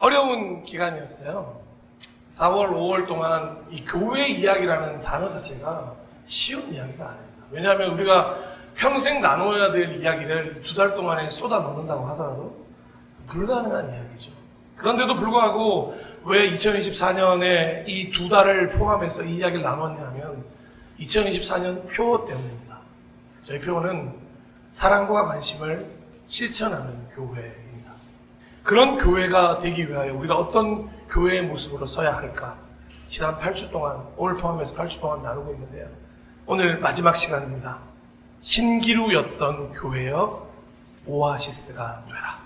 어려운 기간이었어요. 4월, 5월 동안 이 교회 이야기라는 단어 자체가 쉬운 이야기가 아닙니다. 왜냐하면 우리가 평생 나눠야 될 이야기를 2달 동안에 쏟아 넣는다고 하더라도 불가능한 이야기죠. 그런데도 불구하고 왜 2024년에 이 2달을 포함해서 이 이야기를 나눴냐면 2024년 표 때문입니다. 저희 표는 사랑과 관심을 실천하는 교회입니다. 그런 교회가 되기 위하여 우리가 어떤 교회의 모습으로 서야 할까? 지난 8주 동안, 오늘 포함해서 8주 동안 나누고 있는데요. 오늘 마지막 시간입니다. 신기루였던 교회여 오아시스가 되라.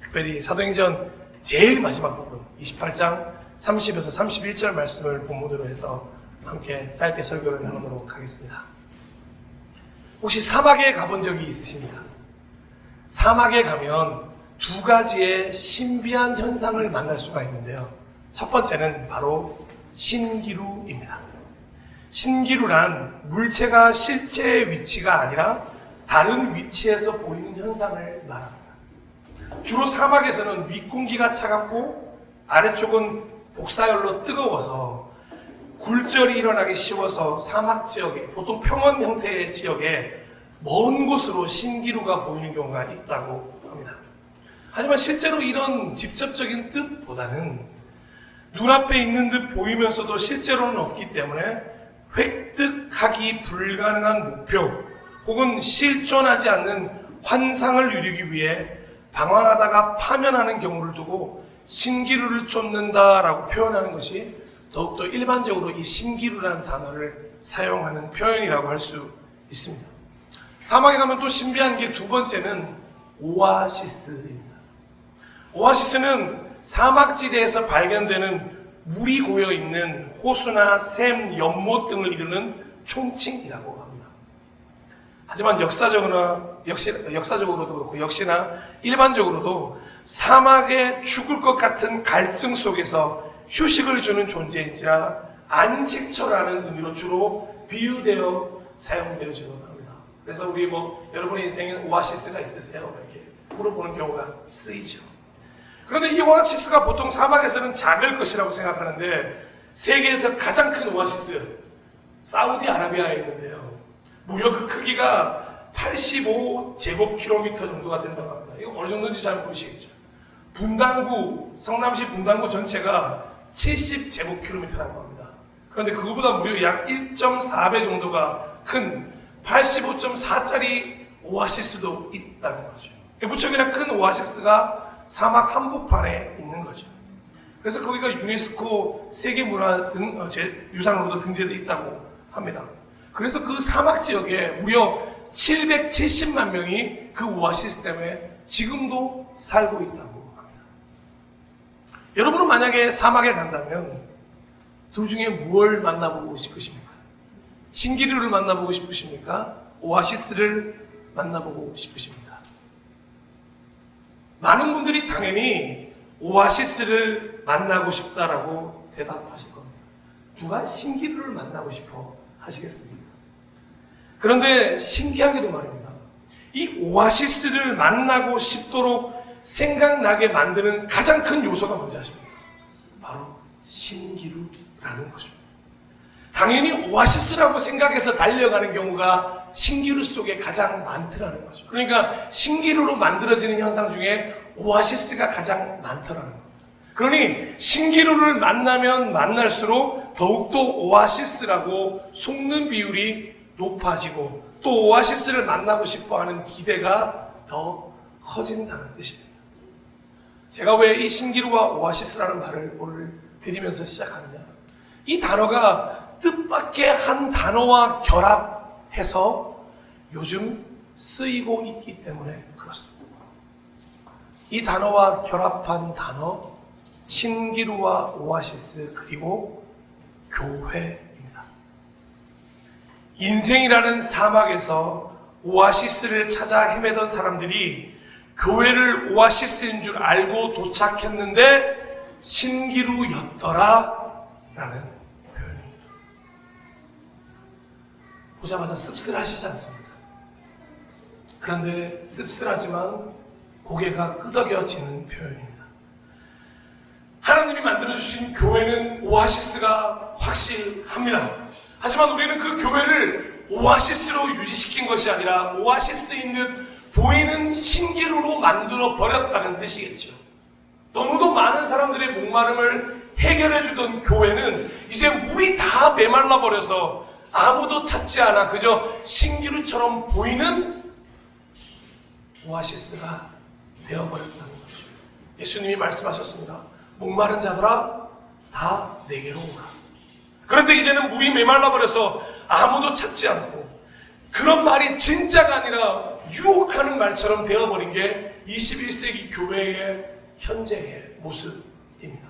특별히 사도행전 제일 마지막 부분 28장 30에서 31절 말씀을 본문으로 해서 함께 짧게 설교를 나누도록 하겠습니다. 혹시 사막에 가본 적이 있으십니까? 사막에 가면 2가지의 신비한 현상을 만날 수가 있는데요. 첫 번째는 바로 신기루입니다. 신기루란 물체가 실제 위치가 아니라 다른 위치에서 보이는 현상을 말합니다. 주로 사막에서는 윗공기가 차갑고 아래쪽은 복사열로 뜨거워서 굴절이 일어나기 쉬워서 사막 지역에, 보통 평원 형태의 지역에 먼 곳으로 신기루가 보이는 경우가 있다고 합니다. 하지만 실제로 이런 직접적인 뜻보다는 눈앞에 있는 듯 보이면서도 실제로는 없기 때문에 획득하기 불가능한 목표 혹은 실존하지 않는 환상을 이루기 위해 방황하다가 파면하는 경우를 두고 신기루를 쫓는다라고 표현하는 것이 더욱더 일반적으로 이 신기루라는 단어를 사용하는 표현이라고 할 수 있습니다. 사막에 가면 또 신비한 게 두 번째는 오아시스입니다. 오아시스는 사막지대에서 발견되는 물이 고여있는 호수나 샘, 연못 등을 이루는 총칭이라고 합니다. 하지만 역사적으로도 그렇고 역시나 일반적으로도 사막에 죽을 것 같은 갈증 속에서 휴식을 주는 존재인지라 안식처라는 의미로 주로 비유되어 사용되어지곤 합니다. 그래서 우리 여러분의 인생에 오아시스가 있으세요? 이렇게 물어보는 경우가 쓰이죠. 그런데 이 오아시스가 보통 사막에서는 작을 것이라고 생각하는데 세계에서 가장 큰 오아시스 사우디아라비아에 있는데요. 무려 그 크기가 85제곱킬로미터 정도가 된다고 합니다. 이거 어느 정도인지 잘 모르시겠죠. 분당구, 성남시 분당구 전체가 70제곱킬로미터라고 합니다. 그런데 그거보다 무려 약 1.4배 정도가 큰 85.4짜리 오아시스도 있다는 거죠. 무척이나 큰 오아시스가 사막 한복판에 있는 거죠. 그래서 거기가 유네스코 세계문화유산으로도 등재되어 있다고 합니다. 그래서 그 사막 지역에 무려 770만 명이 그 오아시스 때문에 지금도 살고 있다고 합니다. 여러분은 만약에 사막에 간다면 둘 중에 무엇을 만나보고 싶으십니까? 신기루를 만나보고 싶으십니까? 오아시스를 만나보고 싶으십니까? 많은 분들이 당연히 오아시스를 만나고 싶다라고 대답하실 겁니다. 누가 신기루를 만나고 싶어 하시겠습니까? 그런데 신기하게도 말입니다. 이 오아시스를 만나고 싶도록 생각나게 만드는 가장 큰 요소가 뭔지 아십니까? 바로 신기루라는 거죠. 당연히 오아시스라고 생각해서 달려가는 경우가 신기루 속에 가장 많더라는 거죠. 그러니까 신기루로 만들어지는 현상 중에 오아시스가 가장 많더라는 겁니다. 그러니 신기루를 만나면 만날수록 더욱더 오아시스라고 속는 비율이 높아지고 또 오아시스를 만나고 싶어하는 기대가 더 커진다는 뜻입니다. 제가 왜 이 신기루와 오아시스라는 말을 오늘 드리면서 시작하느냐, 이 단어가 뜻밖의 한 단어와 결합해서 요즘 쓰이고 있기 때문에 그렇습니다. 이 단어와 결합한 단어, 신기루와 오아시스 그리고 교회입니다. 인생이라는 사막에서 오아시스를 찾아 헤매던 사람들이 교회를 오아시스인 줄 알고 도착했는데 신기루였더라 라는 보자마자 씁쓸하시지 않습니까? 그런데 씁쓸하지만 고개가 끄덕여지는 표현입니다. 만들어주신 교회는 오아시스가 확실합니다. 하지만 우리는 그 교회를 오아시스로 유지시킨 것이 아니라 오아시스인 듯 보이는 신기루로 만들어 버렸다는 뜻이겠죠. 너무도 많은 사람들의 목마름을 해결해주던 교회는 이제 물이 다 메말라 버려서 아무도 찾지 않아 그저 신기루처럼 보이는 오아시스가 되어버렸다는 거죠. 예수님이 말씀하셨습니다. 목마른 자들아 다 내게로 오라. 그런데 이제는 물이 메말라 버려서 아무도 찾지 않고 그런 말이 진짜가 아니라 유혹하는 말처럼 되어버린 게 21세기 교회의 현재의 모습입니다.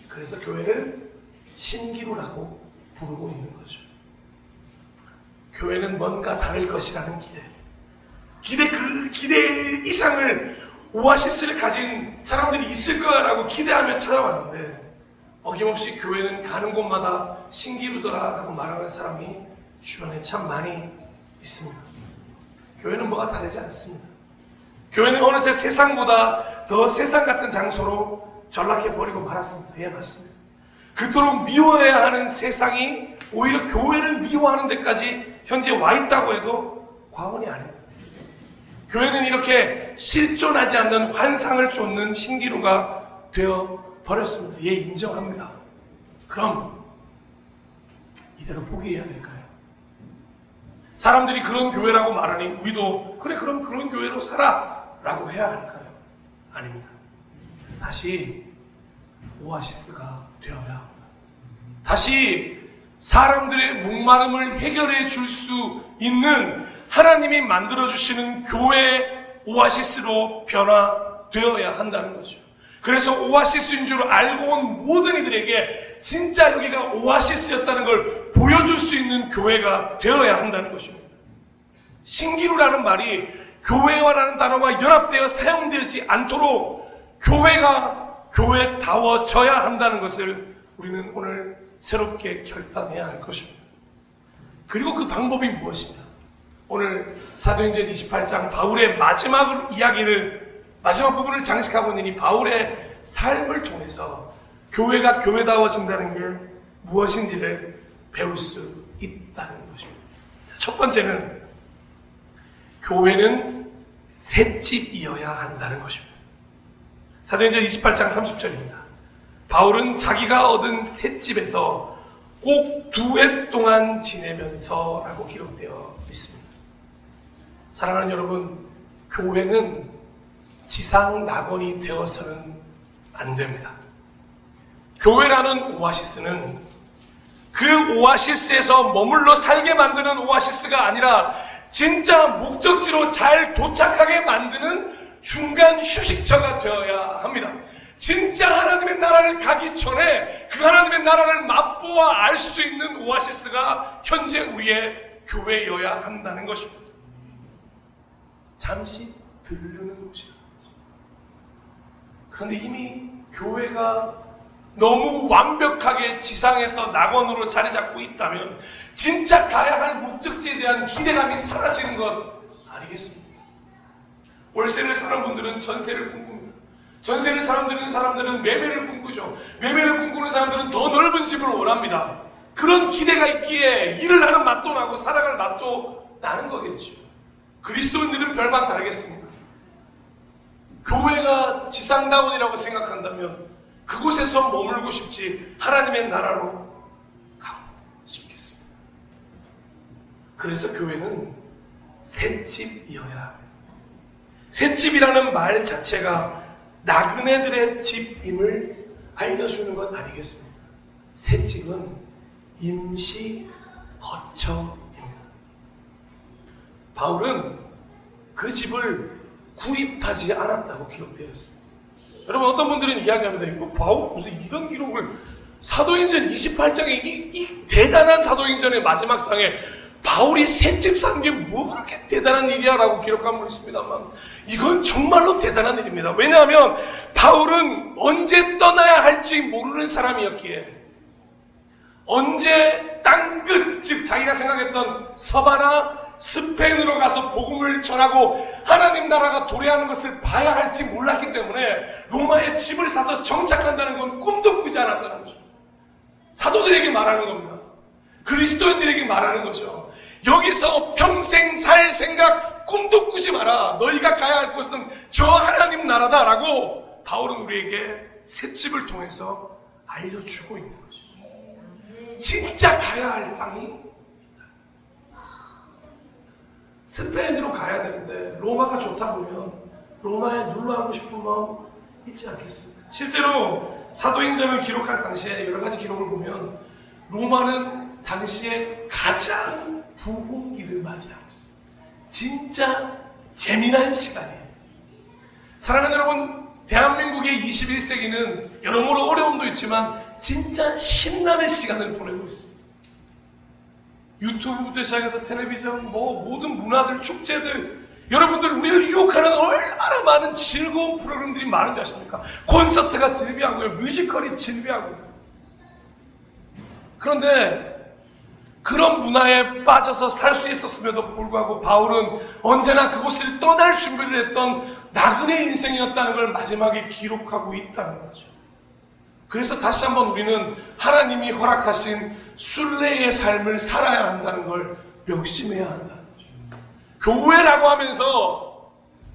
그래서 교회를 신기루라고 부르고 있는 거죠. 교회는 뭔가 다를 것이라는 그 기대 이상을 오아시스를 가진 사람들이 있을 거라고 기대하며 찾아왔는데 어김없이 교회는 가는 곳마다 신기루더라라고 말하는 사람이 주변에 참 많이 있습니다. 교회는 뭐가 다르지 않습니다. 교회는 어느새 세상보다 더 세상 같은 장소로 전락해버리고 말았습니다. 예, 맞습니다. 그토록 미워해야 하는 세상이 오히려 교회를 미워하는 데까지 현재 와 있다고 해도 과언이 아닙니다. 교회는 이렇게 실존하지 않는 환상을 쫓는 신기루가 되어버렸습니다. 예, 인정합니다. 그럼 이대로 포기해야 될까요? 사람들이 그런 교회라고 말하니 우리도 그래 그럼 그런 교회로 살아 라고 해야 할까요? 아닙니다. 다시 오아시스가 되어야 합니다. 다시 사람들의 목마름을 해결해 줄 수 있는 하나님이 만들어주시는 교회 오아시스로 변화되어야 한다는 거죠. 그래서 오아시스인 줄 알고 온 모든 이들에게 진짜 여기가 오아시스였다는 걸 보여줄 수 있는 교회가 되어야 한다는 것입니다. 신기루라는 말이 교회와라는 단어와 연합되어 사용되지 않도록 교회가 교회다워져야 한다는 것을 우리는 오늘 새롭게 결단해야 할 것입니다. 그리고 그 방법이 무엇이냐? 오늘 사도행전 28장 바울의 마지막 부분을 장식하고 있는 이 바울의 삶을 통해서 교회가 교회다워진다는 게 무엇인지를 배울 수 있다는 것입니다. 첫 번째는 교회는 셋집이어야 한다는 것입니다. 사도행전 28장 30절입니다. 바울은 자기가 얻은 셋집에서 꼭 2해 동안 지내면서 라고 기록되어 있습니다. 사랑하는 여러분, 교회는 지상 낙원이 되어서는 안 됩니다. 교회라는 오아시스는 그 오아시스에서 머물러 살게 만드는 오아시스가 아니라 진짜 목적지로 잘 도착하게 만드는 중간 휴식처가 되어야 합니다. 진짜 하나님의 나라를 가기 전에 그 하나님의 나라를 맛보아 알 수 있는 오아시스가 현재 우리의 교회여야 한다는 것입니다. 잠시 들르는 곳이다. 그런데 이미 교회가 너무 완벽하게 지상에서 낙원으로 자리 잡고 있다면 진짜 가야 할 목적지에 대한 기대감이 사라지는 것 아니겠습니까? 월세를 사는 분들은 전세를 꿈꿉니다. 전세를 사람들은 매매를 꿈꾸죠. 매매를 꿈꾸는 사람들은 더 넓은 집을 원합니다. 그런 기대가 있기에 일을 하는 맛도 나고 살아갈 맛도 나는 거겠죠. 그리스도인들은 별반 다르겠습니까? 교회가 지상낙원이라고 생각한다면 그곳에서 머물고 싶지 하나님의 나라로 가고 싶겠습니다. 그래서 교회는 셋집이어야 합니다. 셋집이라는 말 자체가 나그네들의 집임을 알려주는 것 아니겠습니까? 셋집은 임시 거처입니다. 바울은 그 집을 구입하지 않았다고 기록되어 있습니다. 여러분, 어떤 분들은 이야기합니다. 이거 바울 무슨 이런 기록을 사도행전 28장에 이 대단한 사도행전의 마지막 장에 바울이 셋집 산 게 뭐 그렇게 대단한 일이야 라고 기록한 분 있습니다만 이건 정말로 대단한 일입니다. 왜냐하면 바울은 언제 떠나야 할지 모르는 사람이었기에 언제 땅끝, 즉 자기가 생각했던 서바나 스페인으로 가서 복음을 전하고 하나님 나라가 도래하는 것을 봐야 할지 몰랐기 때문에 로마에 집을 사서 정착한다는 건 꿈도 꾸지 않았다는 거죠. 사도들에게 말하는 겁니다. 그리스도인들에게 말하는 거죠. 여기서 평생 살 생각 꿈도 꾸지 마라. 너희가 가야 할 곳은 저 하나님 나라다라고 바울은 우리에게 셋집을 통해서 알려주고 있는 거죠. 진짜 가야 할 땅이 있다. 스페인으로 가야 되는데 로마가 좋다 보면 로마에 눌러하고 싶은 마음 있지 않겠습니까? 실제로 사도행전을 기록할 당시에 여러 가지 기록을 보면 로마는 당시에 가장 부흥기를 맞이하고 있습니다. 진짜 재미난 시간이에요. 사랑하는 여러분, 대한민국의 21세기는 여러모로 어려움도 있지만 진짜 신나는 시간을 보내고 있습니다. 유튜브부터 시작해서 텔레비전, 모든 문화들, 축제들, 여러분들 우리를 유혹하는 얼마나 많은 즐거운 프로그램들이 많은지 아십니까? 콘서트가 즐비하고요, 뮤지컬이 즐비하고요. 그런데 그런 문화에 빠져서 살 수 있었음에도 불구하고 바울은 언제나 그곳을 떠날 준비를 했던 나그네 인생이었다는 걸 마지막에 기록하고 있다는 거죠. 그래서 다시 한번 우리는 하나님이 허락하신 순례의 삶을 살아야 한다는 걸 명심해야 한다는 거죠. 교회라고 하면서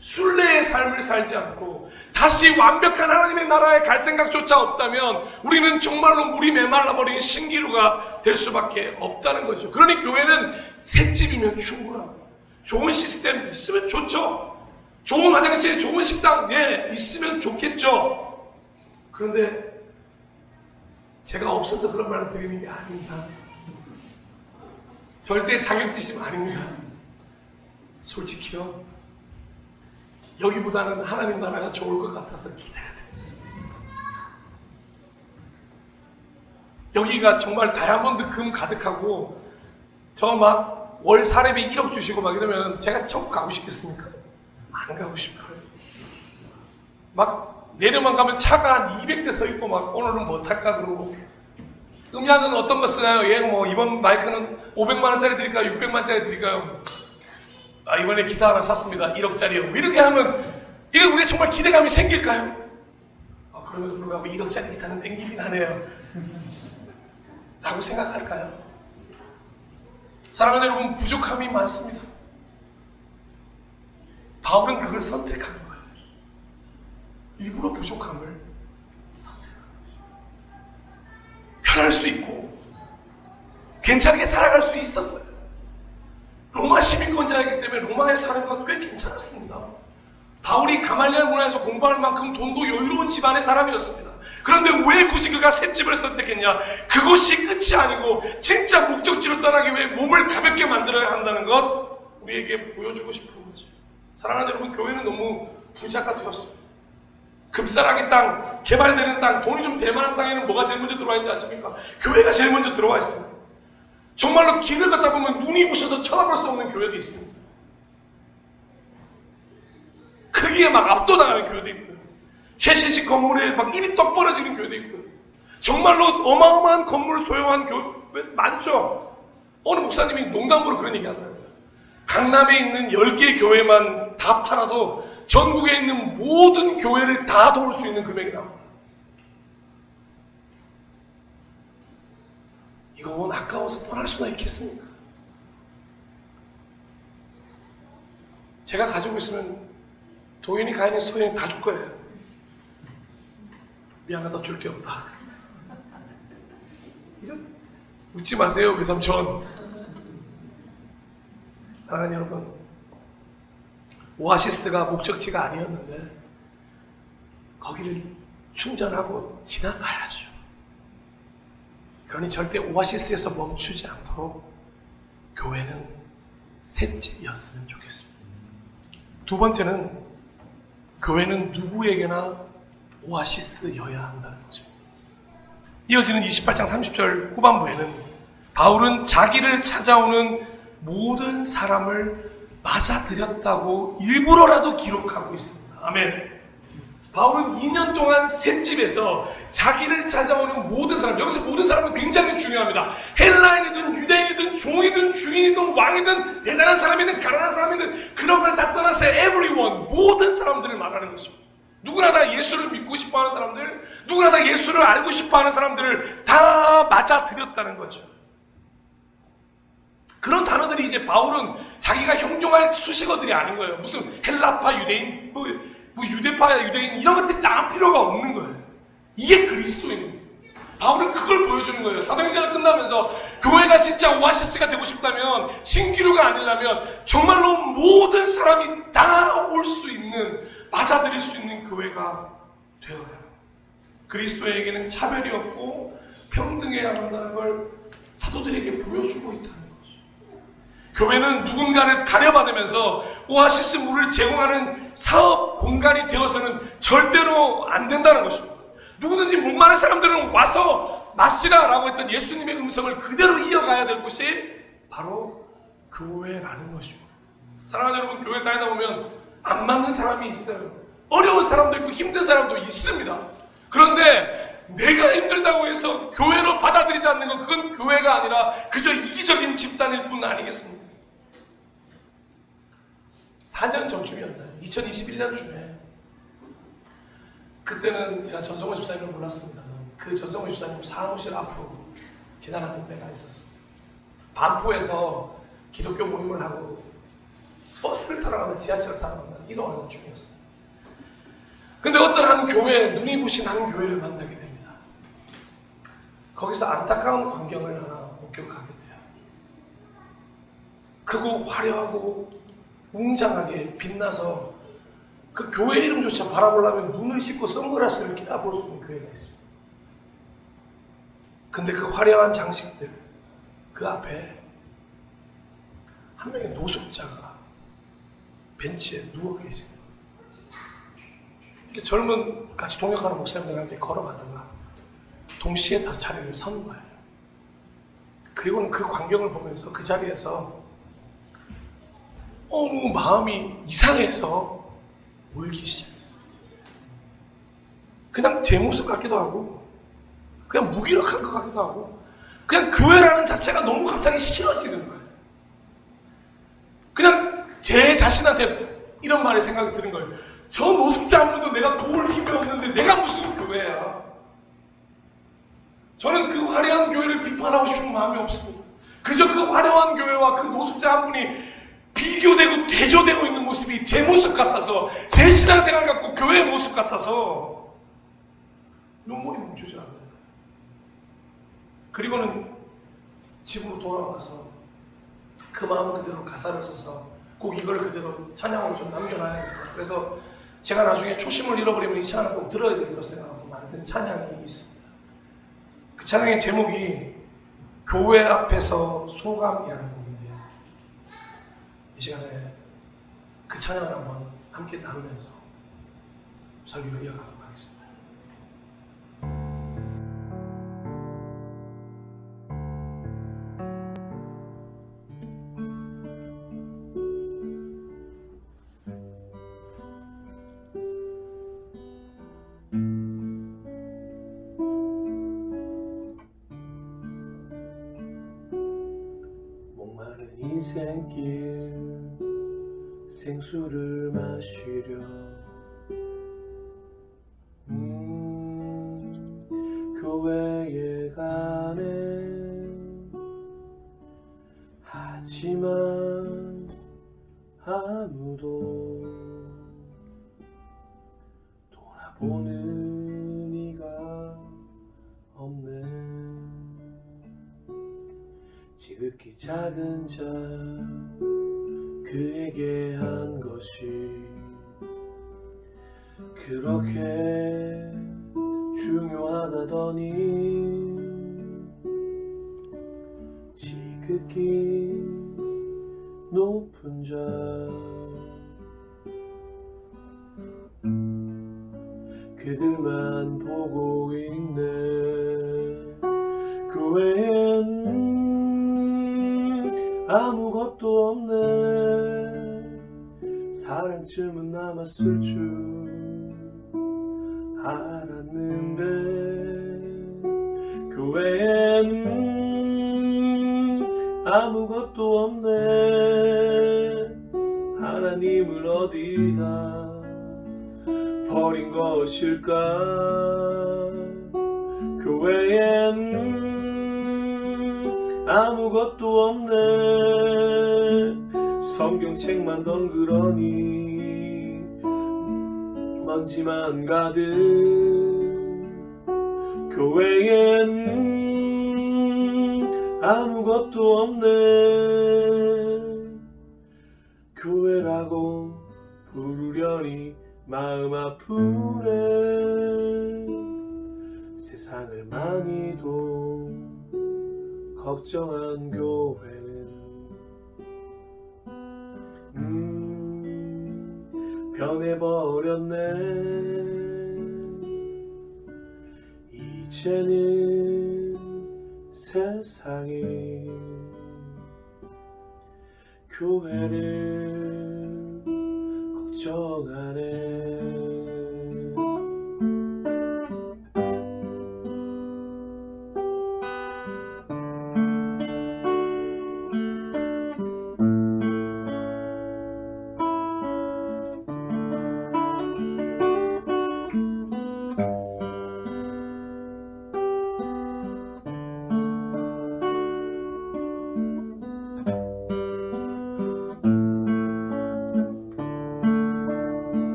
순례의 삶을 살지 않고 다시 완벽한 하나님의 나라에 갈 생각조차 없다면 우리는 정말로 물이 메말라버린 신기루가 될 수밖에 없다는 거죠. 그러니 교회는 셋집이면 충분합니다. 좋은 시스템 있으면 좋죠. 좋은 화장실, 좋은 식당 있으면 좋겠죠. 그런데 제가 없어서 그런 말을 드리는 게 아닙니다. 절대 자격지심 아닙니다. 솔직히요, 여기보다는 하나님 나라가 좋을 것 같아서 기대가 됩니다. 여기가 정말 다이아몬드 금 가득하고 저 막 월 사례비 1억 주시고 막 이러면 제가 천국 가고 싶겠습니까? 안 가고 싶어요. 막 내려만 가면 차가 한 200대 서 있고 막 오늘은 뭐 탈까 그러고, 음향은 어떤 거 쓰나요? 이번 마이크는 500만 원짜리 드릴까요? 600만 원짜리 드릴까요? 이번에 기타 하나 샀습니다. 1억짜리요. 이렇게 하면 이게 우리가 정말 기대감이 생길까요? 그럼에도 불구하고 1억짜리 기타는 땡기긴 하네요. 라고 생각할까요? 사랑하는 여러분, 부족함이 많습니다. 바울은 그걸 선택한 거예요. 일부러 부족함을 선택한 거예요. 편할 수 있고 괜찮게 살아갈 수 있었어요. 로마 시민권자이기 때문에 로마에 사는 건 꽤 괜찮았습니다. 바울이 가말리엘 문화에서 공부할 만큼 돈도 여유로운 집안의 사람이었습니다. 그런데 왜 굳이 그가 셋집을 선택했냐? 그것이 끝이 아니고 진짜 목적지로 떠나기 위해 몸을 가볍게 만들어야 한다는 것 우리에게 보여주고 싶은 거죠. 사랑하는 여러분, 교회는 너무 부자가 되었습니다. 급사랑의 땅, 개발되는 땅, 돈이 좀 될 만한 땅에는 뭐가 제일 먼저 들어와 있는지 아십니까? 교회가 제일 먼저 들어와 있습니다. 정말로 길을 걷다 보면 눈이 부셔서 쳐다볼 수 없는 교회도 있습니다. 크기에 막 압도당하는 교회도 있고요. 최신식 건물에 막 입이 떡 벌어지는 교회도 있고요. 정말로 어마어마한 건물 소유한 교회 많죠. 어느 목사님이 농담으로 그런 얘기 하더라고요. 강남에 있는 10개 교회만 다 팔아도 전국에 있는 모든 교회를 다 도울 수 있는 금액이 나옵니다. 이건 아까워서 떠날 수나 있겠습니까? 제가 가지고 있으면 도윤이, 가인이, 소연이 다 줄 거예요. 미안하다, 줄 게 없다. 웃지 마세요, 외삼촌. 사랑하는 여러분, 오아시스가 목적지가 아니었는데 거기를 충전하고 지나가야죠. 그러니 절대 오아시스에서 멈추지 않도록 교회는 셋집이었으면 좋겠습니다. 두 번째는 교회는 누구에게나 오아시스여야 한다는 거죠. 이어지는 28장 30절 후반부에는 바울은 자기를 찾아오는 모든 사람을 맞아들였다고 일부러라도 기록하고 있습니다. 아멘. 바울은 2년 동안 셋집에서 자기를 찾아오는 모든 사람, 여기서 모든 사람은 굉장히 중요합니다. 헬라인이든 유대인이든 종이든 주인이든 왕이든 대단한 사람이든 가난한 사람이든 그런 걸 다 떠나서 everyone, 모든 사람들을 말하는 것입니다. 누구나 다 예수를 믿고 싶어하는 사람들, 누구나 다 예수를 알고 싶어하는 사람들을 다 맞아들였다는 거죠. 그런 단어들이 이제 바울은 자기가 형용할 수식어들이 아닌 거예요. 무슨 헬라파 유대인, 뭐 유대파 유대인 이런 것들이 다 필요가 없는 거예요. 이게 그리스도인입니다. 바울은 그걸 보여주는 거예요. 사도행전을 끝나면서 교회가 진짜 오아시스가 되고 싶다면, 신기루가 아니려면 정말로 모든 사람이 다 올 수 있는, 맞아들일 수 있는 교회가 되어야 해요. 그리스도에게는 차별이 없고 평등해야 한다는 걸 사도들에게 보여주고 있다는 거죠. 교회는 누군가를 가려받으면서 오아시스 물을 제공하는 사업 공간이 되어서는 절대로 안 된다는 것입니다. 누구든지 목마른 사람들은 와서 마시라라고 했던 예수님의 음성을 그대로 이어가야 될 곳이 바로 교회라는 것입니다. 사랑하는 여러분, 교회 다니다 보면 안 맞는 사람이 있어요. 어려운 사람도 있고 힘든 사람도 있습니다. 그런데 내가 힘들다고 해서 교회로 받아들이지 않는 건 그건 교회가 아니라 그저 이기적인 집단일 뿐 아니겠습니까? 4년 전쯤이었나요? 2021년쯤에 그때는 제가 전성호 집사님을 몰랐습니다. 그 전성호 집사님 사무실 앞으로 지나가던 때가 있었습니다. 반포에서 기독교 모임을 하고 버스를 타러 가나 지하철을 타러 가나 이동하는 중이었습니다. 근데 어떤 한 교회, 눈이 부신 한 교회를 만나게 됩니다. 거기서 안타까운 광경을 하나 목격하게 돼요. 크고 화려하고 웅장하게 빛나서 그 교회 이름조차 바라보려면 눈을 씻고 선글라스를 끼다 볼 수 있는 교회가 있습니다. 근데 그 화려한 장식들, 그 앞에 한 명의 노숙자가 벤치에 누워 계십니다. 이렇게 젊은 같이 동역하는 목사님들과 함께 걸어가다가 동시에 다 자리를 선 거예요. 그리고는 그 광경을 보면서 그 자리에서 너무 마음이 이상해서 울기 시작했어요. 그냥 제 모습 같기도 하고 그냥 무기력한 것 같기도 하고 그냥 교회라는 자체가 너무 갑자기 싫어지는 거예요. 그냥 제 자신한테 이런 말이 생각이 드는 거예요. 저 노숙자 한 분도 내가 도울 힘이 없는데 내가 무슨 교회야. 저는 그 화려한 교회를 비판하고 싶은 마음이 없습니다. 그저 그 화려한 교회와 그 노숙자 한 분이 비교되고 대조되고 있는 모습이 제 모습 같아서, 제 신앙생활 같고 교회의 모습 같아서 눈물이 멈추지 않아요. 그리고는 집으로 돌아와서 그 마음 그대로 가사를 써서 꼭 이걸 그대로 찬양으로 좀 남겨놔야겠다. 그래서 제가 나중에 초심을 잃어버리면 이 찬양을 꼭 들어야 되겠다 생각하고 만든 찬양이 있습니다. 그 찬양의 제목이 교회 앞에서 소감이라는 곡인데요. 이 시간에 그 찬양을 한번 함께 나누면서 설교를 이어가도록 하겠습니다. 목마른 인생길 생수를 마시려 교회에 가네. 하지만 아무도 돌아보는 이가 없네. 지극히 작은 자 그에게 한 것이 그렇게 중요하다더니 지극히 높은 자 그들만 보고 있네. 그 외엔 아무것도 없네. 사랑쯤은 남았을 줄 알았는데 교회엔 아무것도 없네. 하나님을 어디다 버린 것일까? 교회엔 아무것도 없네. 성경책만 덩그러니 먼지만 가득. 교회엔 아무것도 없네. 교회라고 부르려니 마음 아프네. 세상을 많이도 걱정한 교회는 변해버렸네. 이제는 세상이 교회를 걱정하네.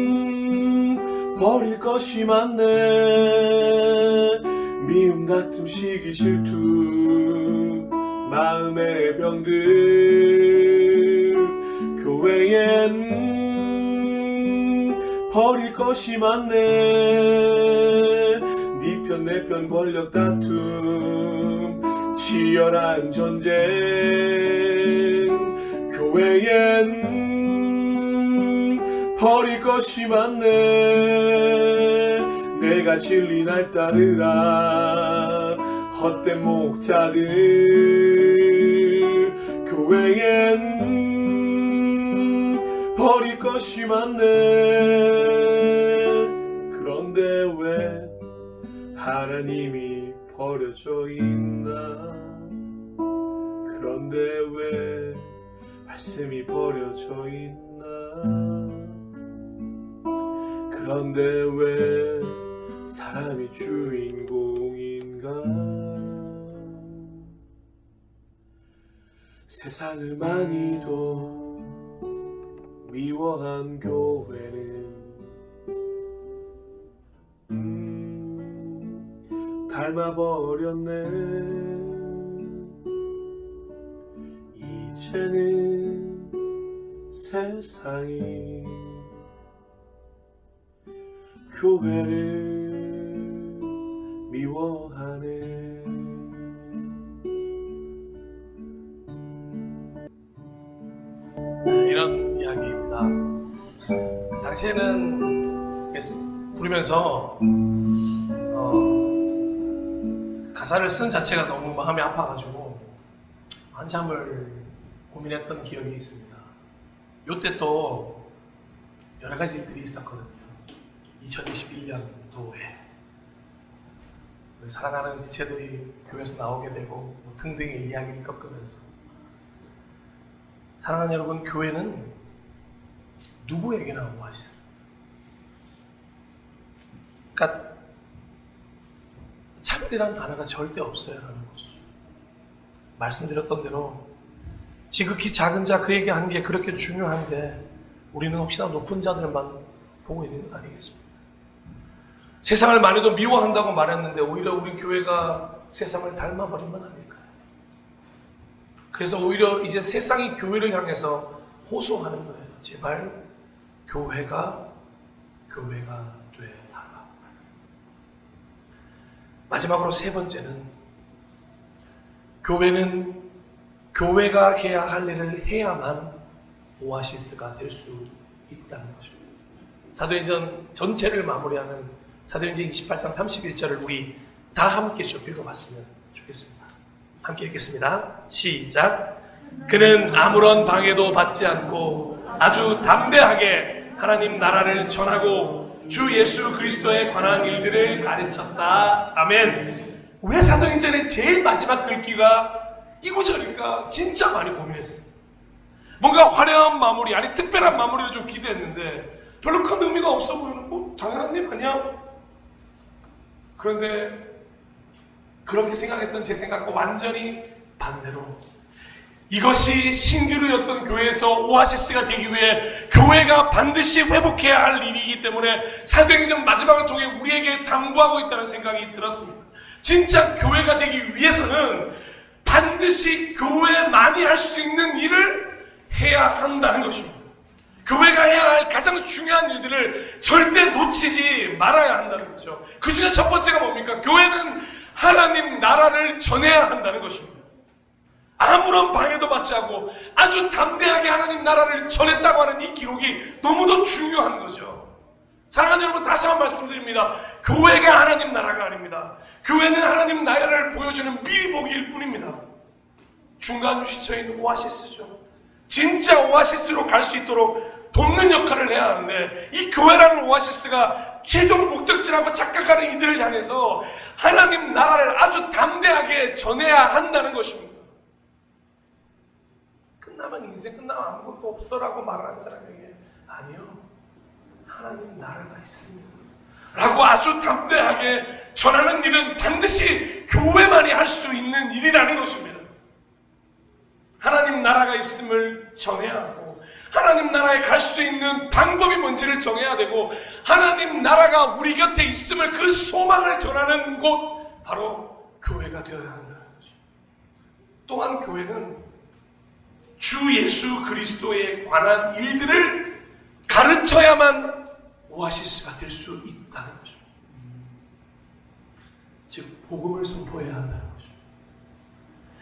교회엔 버릴 것이 많네. 미움, 다툼, 시기, 질투, 마음의 병들. 교회엔 버릴 것이 많네. 네 편 내 편 권력 다툼, 치열한 전쟁. 교회엔 버릴 것이 많네. 내가 진리 날 따르라 헛된 목자들. 교회엔 버릴 것이 많네. 그런데 왜 하나님이 버려져 있나? 그런데 왜 말씀이 버려져 있나? 그런데 왜 사람이 주인공인가? 세상을 많이도 미워한 교회는 닮아버렸네. 이제는 세상이 교회를 미워하네. 이런 이야기입니다. 당시에는 부르면서 가사를 쓴 자체가 너무 마음이 아파가지고 한참을 고민했던 기억이 있습니다. 요때 또 여러 가지 일들이 있었거든요. 2021년도에 사랑하는 지체들이 교회에서 나오게 되고 등등의 이야기를 겪으면서, 사랑하는 여러분, 교회는 누구에게나 오아시스입니다. 그러니까 차별이라는 단어가 절대 없어요 라는 것이죠. 말씀드렸던 대로 지극히 작은 자 그에게 한 게 그렇게 중요한데 우리는 혹시나 높은 자들만 보고 있는 것 아니겠습니까? 세상을 많이도 미워한다고 말했는데 오히려 우리 교회가 세상을 닮아버린 건 아닐까요? 그래서 오히려 이제 세상이 교회를 향해서 호소하는 거예요. 제발 교회가 되달라. 마지막으로 세 번째는, 교회는 교회가 해야 할 일을 해야만 오아시스가 될 수 있다는 것입니다. 사도행전 전체를 마무리하는 사도행전 28장 31절을 우리 다 함께 좀 읽어봤으면 좋겠습니다. 함께 읽겠습니다. 시작. 그는 아무런 방해도 받지 않고 아주 담대하게 하나님 나라를 전하고 주 예수 그리스도에 관한 일들을 가르쳤다. 아멘. 왜 사도행전의 제일 마지막 글귀가 이 구절일까? 진짜 많이 고민했어요. 뭔가 화려한 마무리, 아니 특별한 마무리를 좀 기대했는데 별로 큰 의미가 없어 보이는, 뭐 당연한 일 아니야? 그런데 그렇게 생각했던 제 생각과 완전히 반대로, 이것이 신기루였던 교회에서 오아시스가 되기 위해 교회가 반드시 회복해야 할 일이기 때문에 사도행전 마지막을 통해 우리에게 당부하고 있다는 생각이 들었습니다. 진짜 교회가 되기 위해서는 반드시 교회만이 할 수 있는 일을 해야 한다는 것입니다. 교회가 해야 할 가장 중요한 일들을 절대 놓치지 말아야 한다는 거죠. 그 중에 첫 번째가 뭡니까? 교회는 하나님 나라를 전해야 한다는 것입니다. 아무런 방해도 받지 않고 아주 담대하게 하나님 나라를 전했다고 하는 이 기록이 너무도 중요한 거죠. 사랑하는 여러분, 다시 한번 말씀드립니다. 교회가 하나님 나라가 아닙니다. 교회는 하나님 나라를 보여주는 미리보기일 뿐입니다. 중간 휴식처인 오아시스죠. 진짜 오아시스로 갈 수 있도록 돕는 역할을 해야 하는데, 이 교회라는 오아시스가 최종 목적지라고 착각하는 이들을 향해서 하나님 나라를 아주 담대하게 전해야 한다는 것입니다. 끝나면 인생 끝나면 아무것도 없어라고 말하는 사람에게 아니요, 하나님 나라가 있습니다 라고 아주 담대하게 전하는 일은 반드시 교회만이 할 수 있는 일이라는 것입니다. 하나님 나라가 있음을 전해야 하고, 하나님 나라에 갈 수 있는 방법이 뭔지를 정해야 되고, 하나님 나라가 우리 곁에 있음을, 그 소망을 전하는 곳, 바로 교회가 되어야 한다는 거죠. 또한 교회는 주 예수 그리스도에 관한 일들을 가르쳐야만 오아시스가 될 수 있다는 거죠. 즉 복음을 선포해야 한다는 거죠.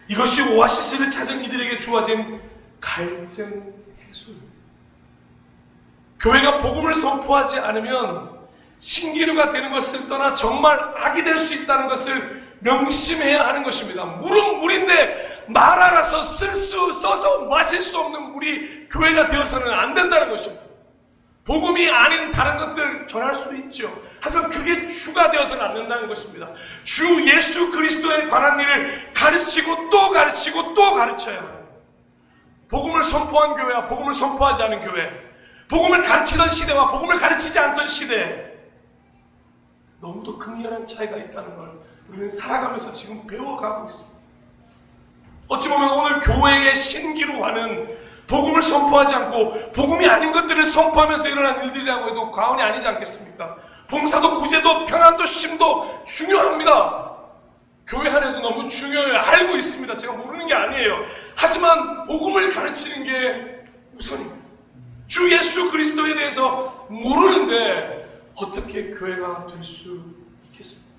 이것이 오아시스를 찾은 이들에게 주어진 갈증 해소입니다. 교회가 복음을 선포하지 않으면 신기루가 되는 것을 떠나 정말 악이 될 수 있다는 것을 명심해야 하는 것입니다. 물은 물인데 말 알아서 써서 마실 수 없는 물이 교회가 되어서는 안 된다는 것입니다. 복음이 아닌 다른 것들 전할 수 있죠. 하지만 그게 주가 되어서는 안 된다는 것입니다. 주 예수 그리스도에 관한 일을 가르치고 또 가르치고 또 가르쳐야 해요. 복음을 선포한 교회와 복음을 선포하지 않은 교회, 복음을 가르치던 시대와 복음을 가르치지 않던 시대, 너무도 극렬한 차이가 있다는 걸 우리는 살아가면서 지금 배워가고 있습니다. 어찌 보면 오늘 교회의 신기루화는 복음을 선포하지 않고 복음이 아닌 것들을 선포하면서 일어난 일들이라고 해도 과언이 아니지 않겠습니까? 봉사도 구제도 평안도 쉼도 중요합니다. 교회 안에서 너무 중요해요. 알고 있습니다. 제가 모르는 게 아니에요. 하지만 복음을 가르치는 게 우선입니다. 주 예수 그리스도에 대해서 모르는데 어떻게 교회가 될 수 있겠습니까?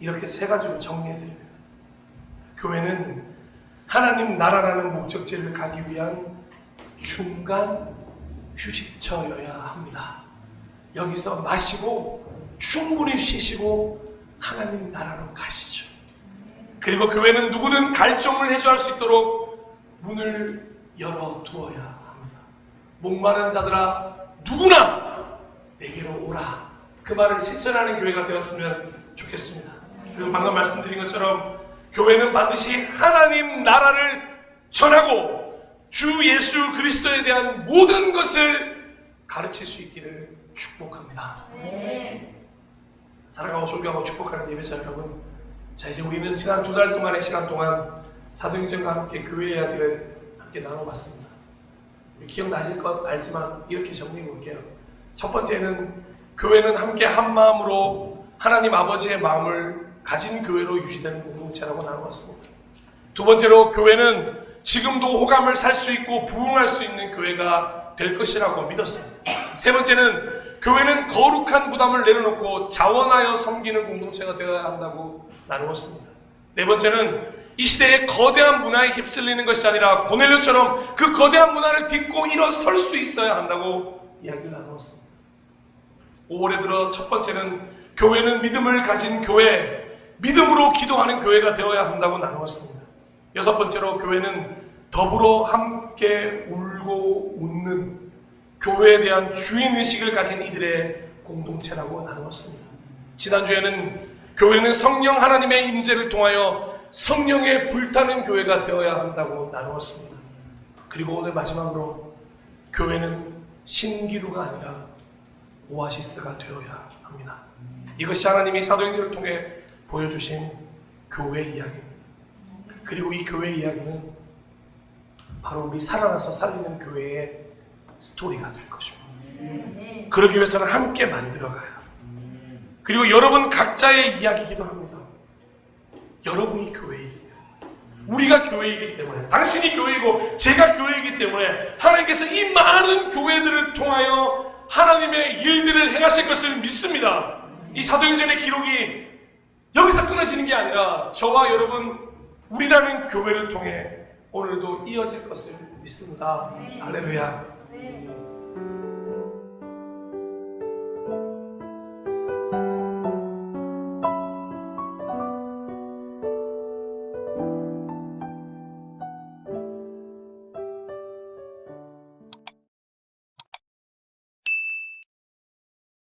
이렇게 세 가지로 정리해드립니다. 교회는 하나님 나라라는 목적지를 가기 위한 중간 휴식처여야 합니다. 여기서 마시고 충분히 쉬시고 하나님 나라로 가시죠. 그리고 교회는 누구든 갈종을 해소할 수 있도록 문을 열어두어야 합니다. 목마른 자들아 누구나 내게로 오라. 그 말을 실천하는 교회가 되었으면 좋겠습니다. 그리고 방금 말씀드린 것처럼 교회는 반드시 하나님 나라를 전하고 주 예수 그리스도에 대한 모든 것을 가르칠 수 있기를 축복합니다. 사랑하고 존경하고 축복하는 예배자 여러분, 자 이제 우리는 지난 2달 동안의 시간 동안 사도행전과 함께 교회 이야기를 함께 나눠봤습니다. 기억나실 것 알지만 이렇게 정리해 볼게요. 첫 번째는 교회는 함께 한 마음으로 하나님 아버지의 마음을 가진 교회로 유지되는 공동체라고 나누었습니다. 두 번째로 교회는 지금도 호감을 살 수 있고 부흥할 수 있는 교회가 될 것이라고 믿었습니다. 세 번째는 교회는 거룩한 부담을 내려놓고 자원하여 섬기는 공동체가 되어야 한다고 나누었습니다. 네 번째는 이 시대의 거대한 문화에 휩쓸리는 것이 아니라 고넬료처럼 그 거대한 문화를 딛고 일어설 수 있어야 한다고 이야기를 나누었습니다. 5월에 들어 첫 번째는 교회는 믿음을 가진 교회, 믿음으로 기도하는 교회가 되어야 한다고 나누었습니다. 여섯 번째로 교회는 더불어 함께 울고 웃는 교회에 대한 주인의식을 가진 이들의 공동체라고 나누었습니다. 지난주에는 교회는 성령 하나님의 임재를 통하여 성령에 불타는 교회가 되어야 한다고 나누었습니다. 그리고 오늘 마지막으로 교회는 신기루가 아니라 오아시스가 되어야 합니다. 이것이 하나님이 사도행전을 통해 보여주신 교회 이야기입니다. 그리고 이 교회 이야기는 바로 우리 살아나서 살리는 교회의 스토리가 될 것입니다. 그러기 위해서는 함께 만들어가야. 그리고 여러분 각자의 이야기이기도 합니다. 여러분이 교회이기 때문에, 우리가 교회이기 때문에, 당신이 교회이고 제가 교회이기 때문에 하나님께서 이 많은 교회들을 통하여 하나님의 일들을 행하실 것을 믿습니다. 이 사도행전의 기록이 여기서 끊어지는 게 아니라 저와 여러분, 우리라는 교회를 통해 오늘도 이어질 것을 믿습니다. 할렐루야.